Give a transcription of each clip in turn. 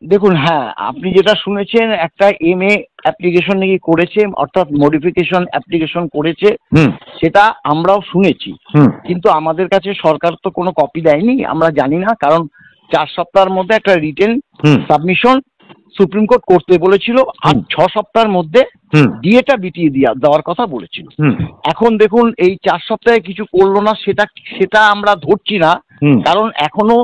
দেখুন, হ্যাঁ, আপনি যেটা শুনেছেন একটা MA অ্যাপ্লিকেশন নাকি করেছে, অর্থাৎ মডিফিকেশন অ্যাপ্লিকেশন করেছে, হুম সেটা আমরাও শুনেছি। হুম কিন্তু আমাদের কাছে সরকার তো কোনো কপি দেয়নি, আমরা জানি না। কারণ 4 সপ্তাহের মধ্যে একটা রিটেন হুম সাবমিশন সুপ্রিম কোর্ট করতে বলেছিল, আর 6 সপ্তাহের মধ্যে হুম ডিএটা বিটিয়ে দেওয়ার কথা বলেছিল। হুম এখন দেখুন, এই 4 সপ্তাহে কিছু করলো না, সেটা সেটা আমরা ধরছি না। হুম কারণ এখনো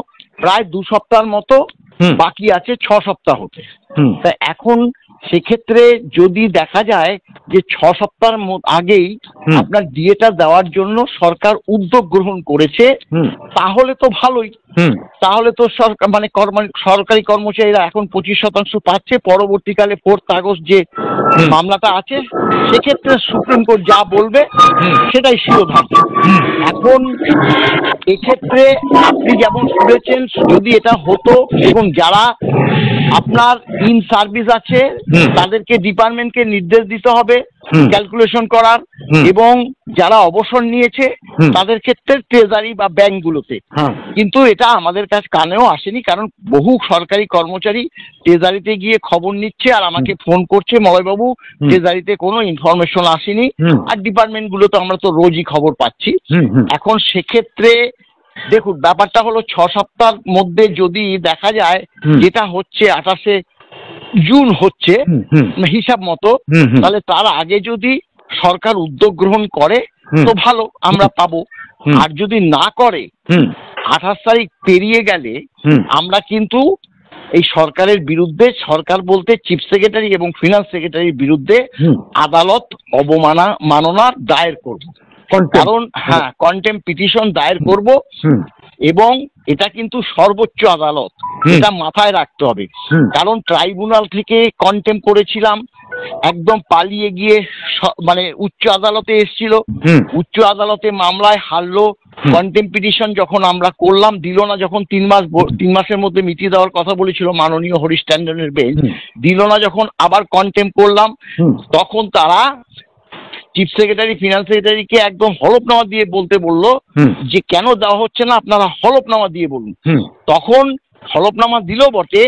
প্রায় 2 সপ্তাহের মতো হুম বাকি আছে 6 সপ্তাহ হতে। হুম তা এখন সেক্ষেত্রে যদি দেখা যায় যে 6 সপ্তাহের আগেই হুম আপনার ডিএটা দেওয়ার জন্য সরকার উদ্যোগ গ্রহণ করেছে, হুম তাহলে তো ভালোই। হুম তাহলে তো সরকার মানে সরকারি কর্মচারীরা এখন 25% পাচ্ছে। পরবর্তীকালে 4 আগস্ট যে হুম মামলাটা আছে, সেক্ষেত্রে সুপ্রিম কোর্ট যা বলবে হুম সেটাই শিরোধার্য। এখন এক্ষেত্রে আপনি যেমন শুনেছেন, যদি এটা হতো, দেখুন, যারা আপনার ইন সার্ভিস আছে হুম তাদেরকে ডিপার্টমেন্টকে নির্দেশ দিতে হবে হুম ক্যালকুলেশন করার, হুম এবং যারা অবসর নিয়েছে হুম তাদের ক্ষেত্রে ট্রেজারি বা ব্যাংকগুলোতে। হ্যাঁ কিন্তু এটা আমাদের কাছে কানেও আসেনি, কারণ বহু সরকারি কর্মচারী ট্রেজারিতে গিয়ে খবর নিচ্ছে আর আমাকে ফোন করছে, মলয়বাবু হুম ট্রেজারিতে কোনো ইনফরমেশন আসেনি। হুম আর ডিপার্টমেন্টগুলো তো আমরা তো রোজই খবর পাচ্ছি। হুম হুম এখন সেক্ষেত্রে দেখুন, ব্যাপারটা হলো 6 সপ্তাহের মধ্যে যদি দেখা যায়, হুম যেটা হচ্ছে 28শে জুন হচ্ছে হুম হুম হিসাব মতো, হুম হুম তাহলে তার আগে যদি সরকার উদ্যোগ গ্রহণ করে হুম তো ভালো, আমরা পাবো। হুম আর যদি না করে, হুম 28 তারিখ পেরিয়ে গেলে হুম আমরা কিন্তু এই সরকারের বিরুদ্ধে, সরকার বলতে চিফ সেক্রেটারি এবং ফিনান্স সেক্রেটারির বিরুদ্ধে হুম আদালত মাননার দায়ের করব। কারণ হ্যাঁ, কন্টেম্প পিটিশন দায়ের করব, হুম এবং এটা কিন্তু সর্বোচ্চ আদালত, হুম এটা মাথায় রাখতে হবে। হুম কারণ ট্রাইব্যুনাল থেকে কন্টেম্প করেছিলাম, একদম পালিয়ে গিয়ে মানে উচ্চ আদালতে এসেছিল, হুম উচ্চ আদালতে মামলায় হারলো। কন্টেম্প পিটিশন যখন আমরা করলাম, দিল না। যখন 3 মাসের মধ্যে মিটিয়ে দেওয়ার কথা বলেছিল মাননীয় হরিশ ট্যান্ডনের বেঞ্চ, দিল না। যখন আবার কন্টেম্প করলাম, তখন তারা চিফ সেক্রেটারি, ফিনান্স সেক্রেটারিকে একদম হলফনামা দিয়ে বলতে বললো যে কেন দেওয়া হচ্ছে না, আপনারা হলফনামা দিয়ে বলুন। তখন হলফনামা দিল বটে,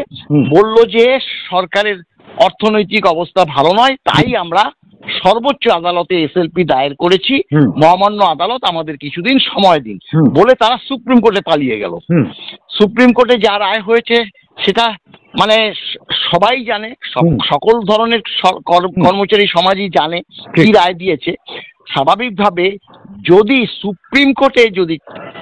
বলল যে সরকারের অর্থনৈতিক অবস্থা ভালো নয়, তাই আমরা সর্বোচ্চ আদালতে SLP দায়ের করেছি, মহামান্য আদালত আমাদের কিছুদিন সময় দিন, বলে তারা সুপ্রিম কোর্টে পালিয়ে গেল। সুপ্রিম কোর্টে যা রায় হয়েছে সেটা মানে সবাই জানে, সকল ধরনের কর্মচারী সমাজই জানে কি রায় দিয়েছে। স্বাভাবিকভাবে যদি সুপ্রিম কোর্টে যদি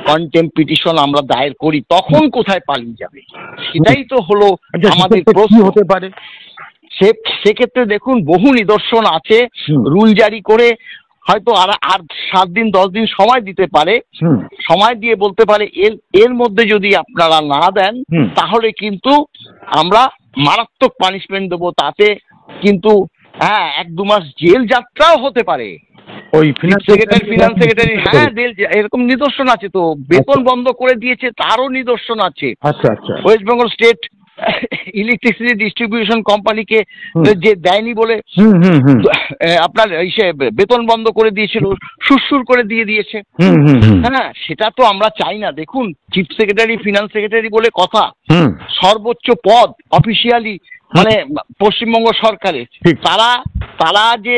কন্টেম্প পিটিশন আমরা দায়ের করি, তখন কোথায় পালিয়ে যাবে? সেটাই তো হলো আমাদের প্রশ্ন। হতে পারে সেক্ষেত্রে দেখুন, বহু নিদর্শন আছে। রুল জারি করে হয়তো আর 7 দিন 10 দিন সময় দিতে পারে, সময় দিয়ে বলতে পারে এর মধ্যে যদি আপনারা না দেন, তাহলে কিন্তু আমরা মারাত্মক পানিশমেন্ট দেবো। তাতে কিন্তু হ্যাঁ, 1-2 মাস জেল যাত্রাও হতে পারে। ওই ফিনান্স সেক্রেটারি হ্যাঁ, এরকম নিদর্শন আছে তো। বেতন বন্ধ করে দিয়েছে, তারও নিদর্শন আছে। আচ্ছা আচ্ছা, West Bengal state electricity distribution কোম্পানিকে যে দেয়নি বলে আপনার বেতন বন্ধ করে দিয়েছিল, সুরসুর করে দিয়েছে। হ্যাঁ, সেটা তো আমরা চাই না। দেখুন, চিফ সেক্রেটারি, ফিনান্স সেক্রেটারি বলে কথা, সর্বোচ্চ পদ অফিসিয়ালি মানে পশ্চিমবঙ্গ সরকারের। তারা যে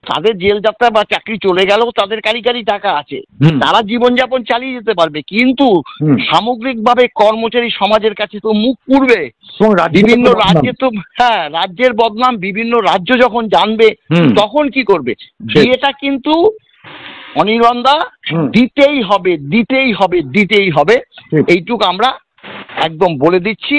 তাদের জেল যাত্রা বা চাকরি চলে গেলেও তাদের কারিগরি টাকা আছে, তারা জীবনযাপন চালিয়ে যেতে পারবে। কিন্তু সামগ্রিকভাবে কর্মচারী সমাজের কাছে তো মুখ পুড়বে। বিভিন্ন রাজ্যে তো হ্যাঁ, রাজ্যের বদনাম বিভিন্ন রাজ্য যখন জানবে, তখন কি করবে? বিয়েটা কিন্তু অনির্বাণদা দিতেই হবে, দিতেই হবে, দিতেই হবে। এইটুক আমরা একদম বলে দিচ্ছি।